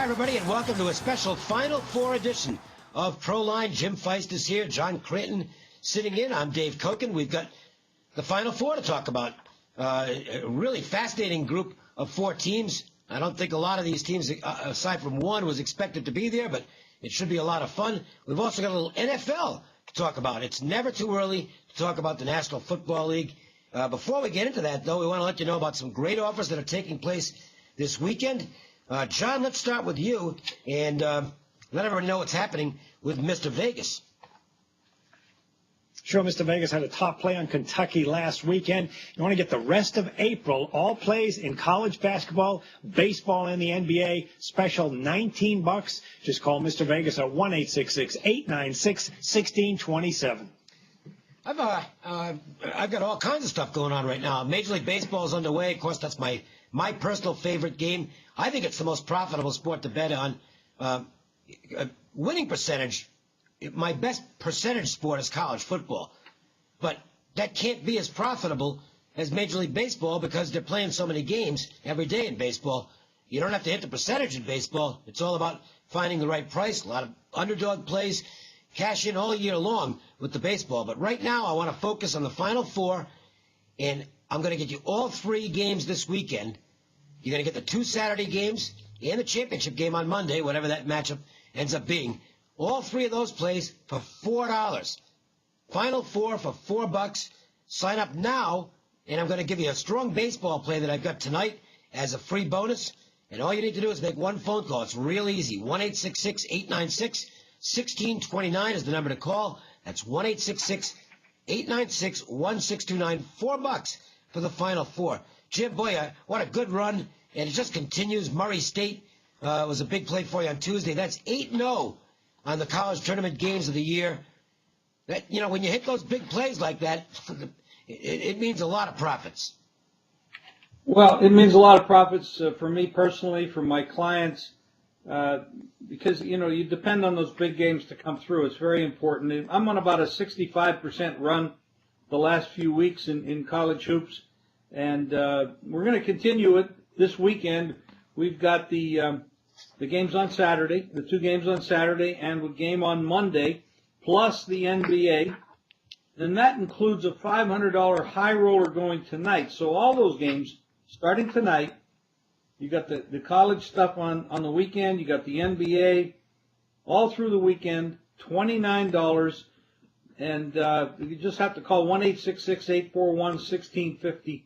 Hi, everybody, and welcome to a special Final Four edition of Proline. Jim Feist is here. John Cranton sitting in. I'm Dave Koken. We've got the Final Four to talk about. A really fascinating group of four teams. I don't think a lot of these teams, aside from one, was expected to be there, but it should be a lot of fun. We've also got a little NFL to talk about. It's never too early to talk about the National Football League. Before we get into that, though, we want to let you know about some great offers that are taking place this weekend. John, let's start with you and let everyone know what's happening with Mr. Vegas. Sure, Mr. Vegas had a top play on Kentucky last weekend. You want to get the rest of April, all plays in college basketball, baseball, and the NBA. Special $19. Just call Mr. Vegas at 1-866-896-1627. I've got all kinds of stuff going on right now. Major League Baseball is underway. Of course, that's my personal favorite game. I think it's the most profitable sport to bet on. Winning percentage, my best percentage sport is college football. But that can't be as profitable as Major League Baseball because they're playing so many games every day in baseball. You don't have to hit the percentage in baseball. It's all about finding the right price. A lot of underdog plays, cash in all year long with the baseball. But right now I want to focus on the Final Four, and I'm going to get you all three games this weekend. You're going to get the two Saturday games and the championship game on Monday, whatever that matchup ends up being. All three of those plays for $4. Final Four for $4. Sign up now, and I'm going to give you a strong baseball play that I've got tonight as a free bonus. And all you need to do is make one phone call. It's real easy. 1-866-896-1629 is the number to call. That's 1-866-896-1629. $4 for the Final Four. Jim, boy, what a good run, and it just continues. Murray State was a big play for you on Tuesday. That's 8-0 on the college tournament games of the year. That, you know, when you hit those big plays like that, it means a lot of profits. Well, it means a lot of profits for me personally, for my clients, because, you know, you depend on those big games to come through. It's very important. I'm on about a 65% run the last few weeks in college hoops. And we're going to continue it this weekend. We've got the games on Saturday, the two games on Saturday, and a game on Monday, plus the NBA. And that includes a $500 high roller going tonight. So all those games starting tonight. You got the college stuff on the weekend. You got the NBA all through the weekend, $29. And you just have to call 1-866-841-1655.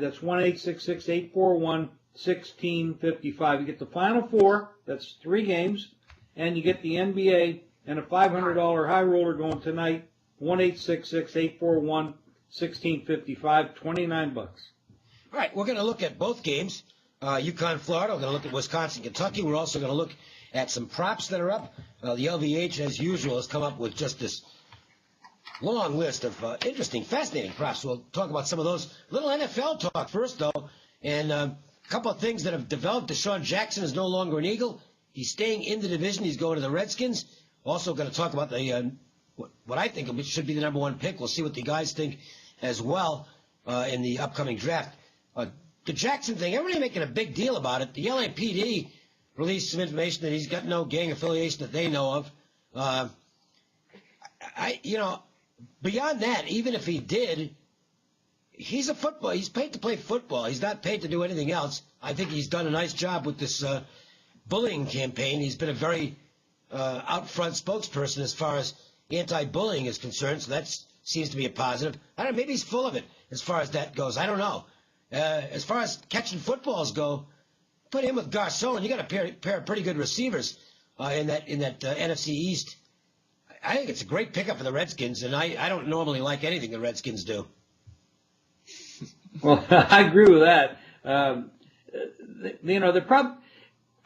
That's 1-866-841-1655. You get the Final Four, that's three games, and you get the NBA and a $500 high roller going tonight, 1-866-841-1655, $29. All right, we're going to look at both games. UConn, Florida. We're going to look at Wisconsin, Kentucky. We're also going to look at some props that are up. The LVH, as usual, has come up with just this long list of interesting, fascinating props. We'll talk about some of those. Little NFL talk first, though, and a couple of things that have developed. Desean Jackson is no longer an Eagle. He's staying in the division. He's going to the Redskins. Also going to talk about the what I think should be the number one pick. We'll see what the guys think as well in the upcoming draft. The Jackson thing, everybody making a big deal about it. The LAPD released some information that he's got no gang affiliation that they know of. Beyond that, even if he did, he's paid to play football. He's not paid to do anything else. I think he's done a nice job with this bullying campaign. He's been a very out front spokesperson as far as anti-bullying is concerned, so that seems to be a positive. I don't know, maybe he's full of it as far as that goes. I don't know. As far as catching footballs go, put him with Garcon. You got a pair of pretty good receivers in that NFC East. I think it's a great pickup for the Redskins, and I don't normally like anything the Redskins do. Well, I agree with that. I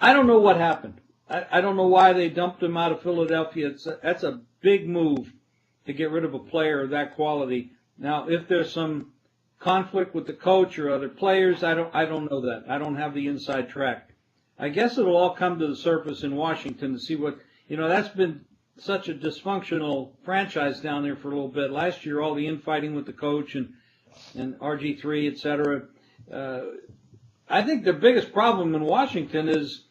don't know what happened. I don't know why they dumped him out of Philadelphia. That's a big move to get rid of a player of that quality. Now, if there's some conflict with the coach or other players, I don't know that. I don't have the inside track. I guess it'll all come to the surface in Washington to see what, that's been such a dysfunctional franchise down there for a little bit. Last year, all the infighting with the coach and RG3, et cetera. I think the biggest problem in Washington is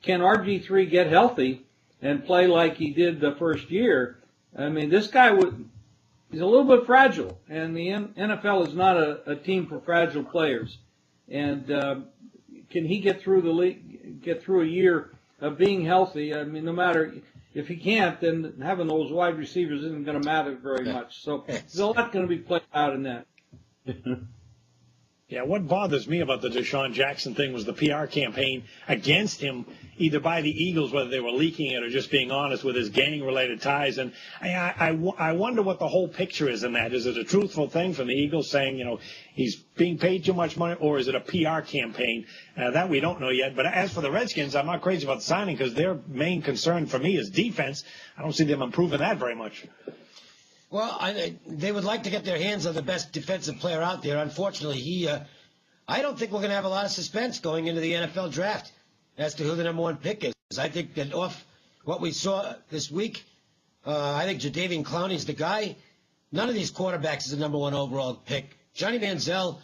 can RG3 get healthy and play like he did the first year? I mean, this guy he's a little bit fragile, and the NFL is not a team for fragile players. And can he get through the league, get through a year of being healthy? I mean, no matter if he can't, then having those wide receivers isn't going to matter very much. So there's a lot going to be played out in that. Yeah, what bothers me about the Desean Jackson thing was the PR campaign against him, either by the Eagles, whether they were leaking it or just being honest with his gang-related ties. And I wonder what the whole picture is in that. Is it a truthful thing from the Eagles saying, he's being paid too much money, or is it a PR campaign? That we don't know yet. But as for the Redskins, I'm not crazy about the signing because their main concern for me is defense. I don't see them improving that very much. Well, they would like to get their hands on the best defensive player out there. Unfortunately, I don't think we're going to have a lot of suspense going into the NFL draft as to who the number one pick is. I think that off what we saw this week, I think Jadeveon Clowney's the guy. None of these quarterbacks is the number one overall pick. Johnny Manziel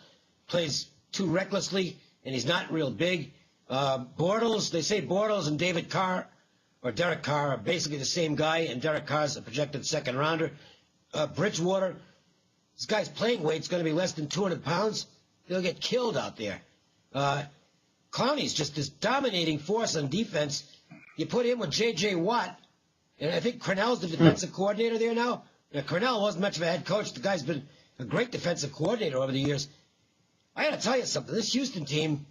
plays too recklessly, and he's not real big. Bortles, they say Bortles and David Carr or Derek Carr are basically the same guy, and Derek Carr's a projected second rounder. Bridgewater, this guy's playing weight's going to be less than 200 pounds. He'll get killed out there. Clowney's just this dominating force on defense. You put him with J.J. Watt, and I think Cornell's the defensive coordinator there now. Now, Cornell wasn't much of a head coach. The guy's been a great defensive coordinator over the years. I got to tell you something. This Houston team,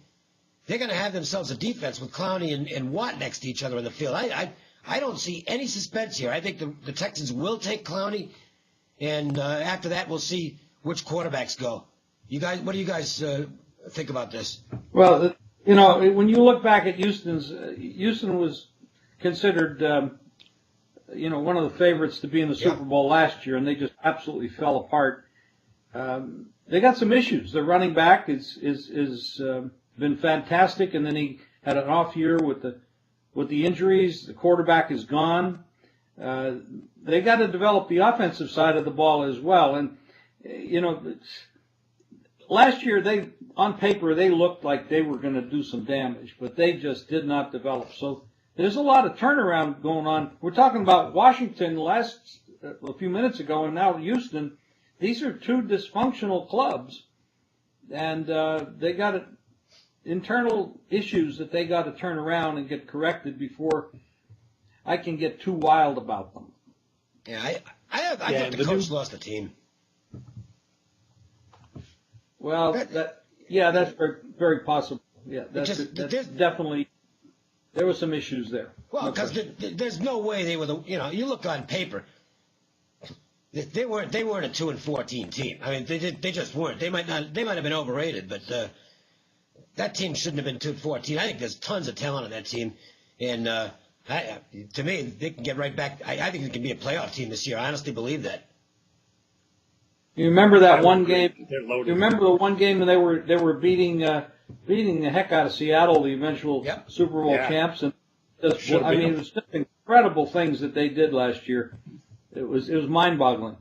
they're going to have themselves a defense with Clowney and Watt next to each other in the field. I don't see any suspense here. I think the Texans will take Clowney. And after that, we'll see which quarterbacks go. You guys, what do you guys think about this? Well, when you look back at Houston was considered, one of the favorites to be in the Super Bowl last year, and they just absolutely fell apart. They got some issues. Their running back is been fantastic, and then he had an off year with the injuries. The quarterback is gone. They got to develop the offensive side of the ball as well. And, last year on paper, they looked like they were going to do some damage, but they just did not develop. So there's a lot of turnaround going on. We're talking about Washington a few minutes ago, and now Houston. These are two dysfunctional clubs, and they got internal issues that they got to turn around and get corrected before I can get too wild about them. Yeah, I think the coach lost the team. Well, that's very, very possible. Yeah, that's definitely. There were some issues there. Well, because there's no way they were you look on paper, they weren't a 2-14 team. I mean, they just weren't. They might have been overrated, but that team shouldn't have been 2-14. I think there's tons of talent on that team, and to me, they can get right back. I think they can be a playoff team this year. I honestly believe that. You remember that one game? You remember the one game when they were beating the heck out of Seattle, the eventual Super Bowl champs, and it was just incredible things that they did last year. It was mind-boggling.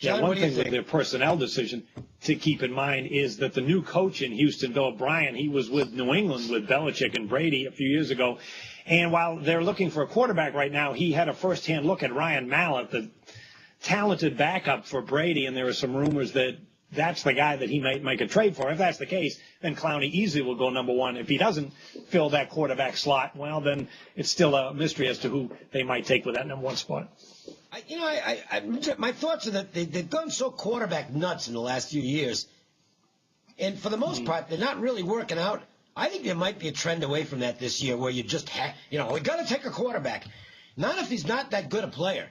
Yeah, one thing with their personnel decision to keep in mind is that the new coach in Houston, Bill O'Brien, he was with New England with Belichick and Brady a few years ago. And while they're looking for a quarterback right now, he had a first-hand look at Ryan Mallett, the talented backup for Brady, and there are some rumors that that's the guy that he might make a trade for. If that's the case, then Clowney easily will go number one. If he doesn't fill that quarterback slot, well, then it's still a mystery as to who they might take with that number one spot. My thoughts are that they've gone so quarterback nuts in the last few years, and for the most part, they're not really working out. I think there might be a trend away from that this year where you just we got to take a quarterback. Not if he's not that good a player.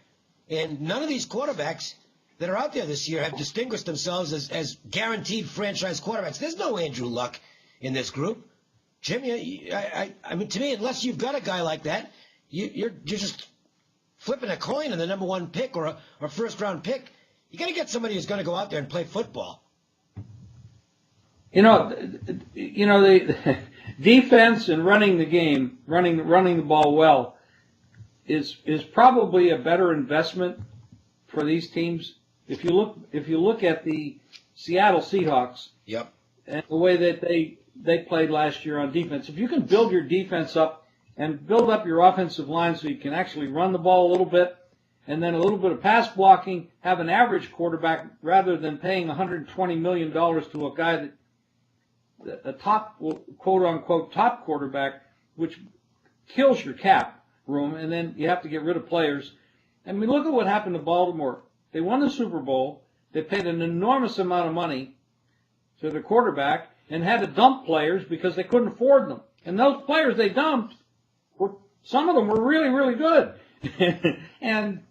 And none of these quarterbacks that are out there this year have distinguished themselves as guaranteed franchise quarterbacks. There's no Andrew Luck in this group. Jim, I mean, to me, unless you've got a guy like that, you're just flipping a coin on the number one pick or a first-round pick. You got to get somebody who's going to go out there and play football. The defense and running the game, running the ball well, is probably a better investment for these teams. If you look at the Seattle Seahawks, and the way that they played last year on defense, if you can build your defense up and build up your offensive line so you can actually run the ball a little bit, and then a little bit of pass blocking, have an average quarterback rather than paying $120 million to a guy that a top, quote-unquote, top quarterback, which kills your cap room, and then you have to get rid of players. I mean, look at what happened to Baltimore. They won the Super Bowl. They paid an enormous amount of money to the quarterback and had to dump players because they couldn't afford them. And those players they dumped, some of them were really, really good. And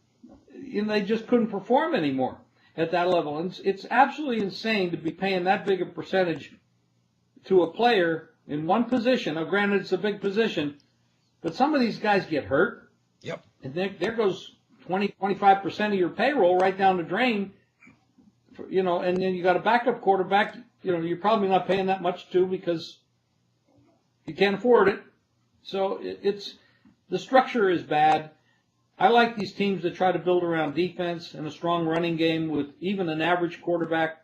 they just couldn't perform anymore at that level. And it's absolutely insane to be paying that big a percentage to a player in one position. Now, granted, it's a big position, but some of these guys get hurt. Yep. And there goes 20, 25% of your payroll right down the drain. And then you got a backup quarterback, you're probably not paying that much to because you can't afford it. So the structure is bad. I like these teams that try to build around defense and a strong running game with even an average quarterback.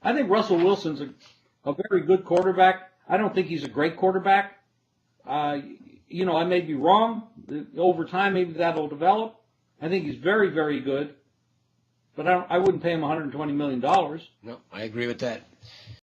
I think Russell Wilson's a very good quarterback. I don't think he's a great quarterback. I may be wrong. Over time, maybe that'll develop. I think he's very, very good. But I wouldn't pay him $120 million. No, I agree with that.